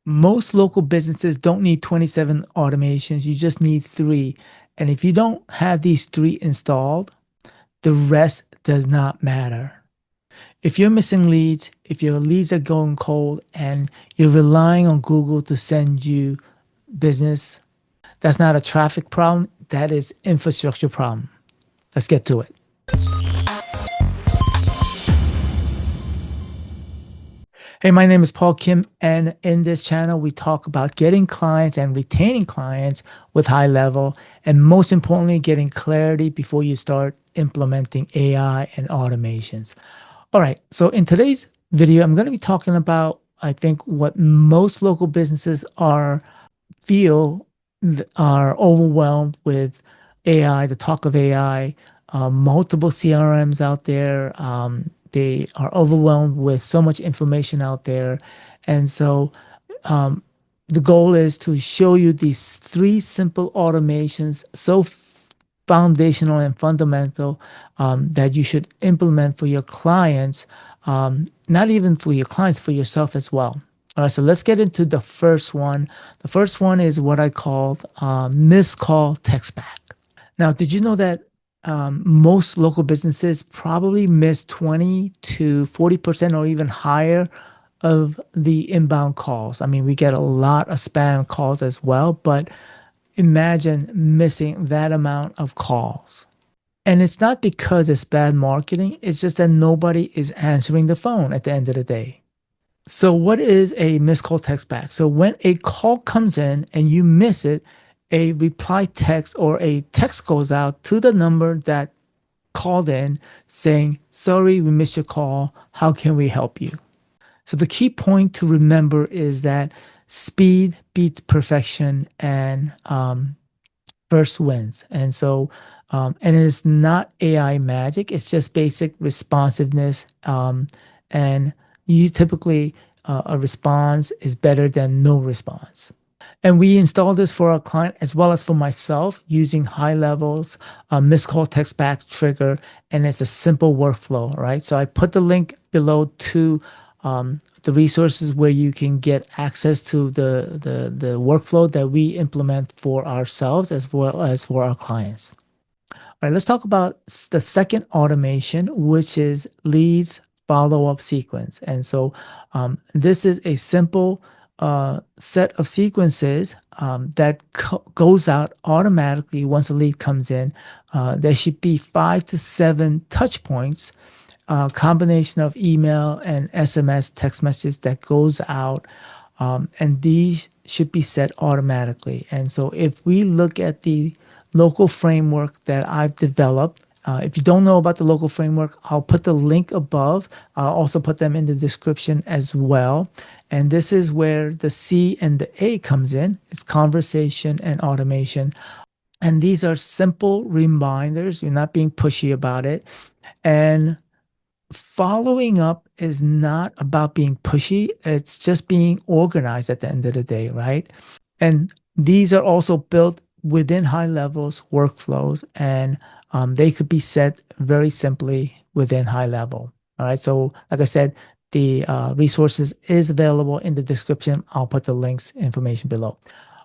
Most local businesses don't need 27 automations. You just need three. And if you don't have these three installed, the rest does not matter. If you're missing leads, if your leads are going cold and you're relying on Google to send you business, that's not a traffic problem. That is infrastructure problem. Let's get to it. Hey, my name is Paul Kim, and in this channel, we talk about getting clients and retaining clients with high level, and most importantly, getting clarity before you start implementing AI and automations. All right, so in today's video, I'm going to be talking about, I think, what most local businesses feel are overwhelmed with AI, the talk of AI, multiple CRMs out there. They are overwhelmed with so much information out there. And so um, the goal is to show you these three simple automations, so foundational and fundamental, that you should implement for your clients, not even for your clients, for yourself as well. All right, so let's get into the first one. The first one is what I call missed call text back. Now, did you know that most local businesses probably miss 20 to 40% or even higher of the inbound calls? I mean, we get a lot of spam calls as well, but imagine missing that amount of calls. And it's not because it's bad marketing, it's just that nobody is answering the phone at the end of the day. So, what is a missed call text back? So, when a call comes in and you miss it, a reply text or a text goes out to the number that called in saying, "Sorry, we missed your call. How can we help you?" So, the key point to remember is that speed beats perfection, and first wins. And it's not AI magic, it's just basic responsiveness. And you typically, a response is better than no response. And we install this for our client as well as for myself using HighLevel's missed call text back trigger. And it's a simple workflow, right? So I put the link below to the resources where you can get access to the workflow that we implement for ourselves as well as for our clients. All right, let's talk about the second automation, which is leads follow-up sequence. And so this is a simple set of sequences that goes out automatically once a lead comes in. There should be 5 to 7 touch points, combination of email and SMS text message that goes out. And these should be set automatically. And so if we look at the local framework that I've developed, if you don't know about the local framework, I'll put the link above. I'll also put them in the description as well. And this is where the C and the A comes in. It's conversation and automation. And these are simple reminders. You're not being pushy about it. And following up is not about being pushy. It's just being organized at the end of the day, right? And these are also built within HighLevel's workflows, and they could be set very simply within HighLevel. All right. So, like I said, the resources is available in the description. I'll put the links information below.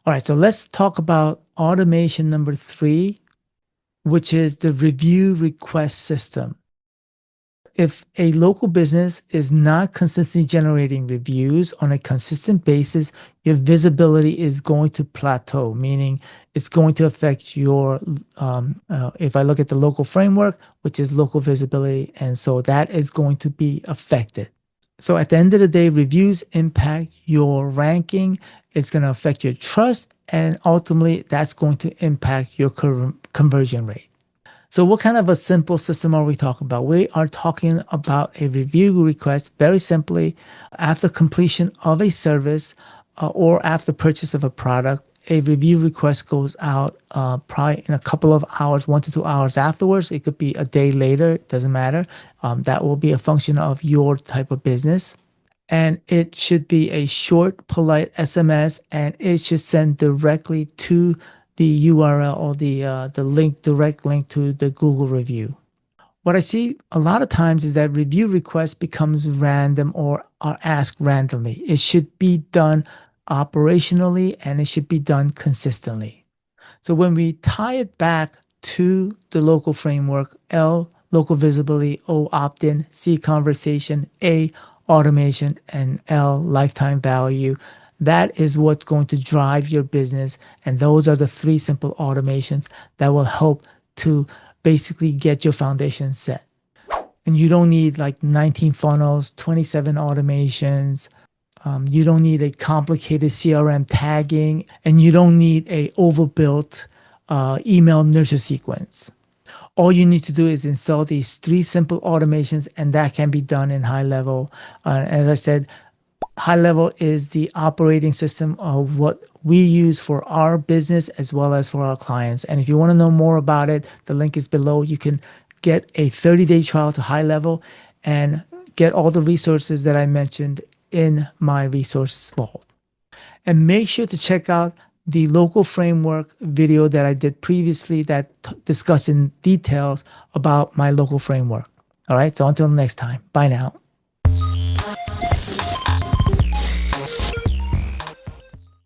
All right. So let's talk about automation number 3, which is the review request system. If a local business is not consistently generating reviews on a consistent basis, your visibility is going to plateau, meaning it's going to affect your, if I look at the local framework, which is local visibility, and so that is going to be affected. So at the end of the day, reviews impact your ranking, it's going to affect your trust, and ultimately that's going to impact your conversion rate. So what kind of a simple system are we talking about? We are talking about a review request, very simply, after completion of a service or after purchase of a product, a review request goes out probably in a couple of hours, 1 to 2 hours afterwards. It could be a day later, it doesn't matter. That will be a function of your type of business. And it should be a short, polite SMS, and it should send directly to the URL or the link, direct link to the Google review. What I see a lot of times is that review requests becomes random or are asked randomly. It should be done operationally, and it should be done consistently. So when we tie it back to the local framework, L, local visibility, O, opt-in, C, conversation, A, automation, and L, lifetime value, that is what's going to drive your business. And those are the three simple automations that will help to basically get your foundation set. And you don't need like 19 funnels, 27 automations. You don't need a complicated CRM tagging, and you don't need a overbuilt email nurture sequence. All you need to do is install these three simple automations, and that can be done in HighLevel. As I said, HighLevel is the operating system of what we use for our business as well as for our clients. And if you want to know more about it, the link is below. You can get a 30-day trial to HighLevel and get all the resources that I mentioned in my resource vault. And make sure to check out the local framework video that I did previously that discussed in details about my local framework. All right, so until next time, bye now.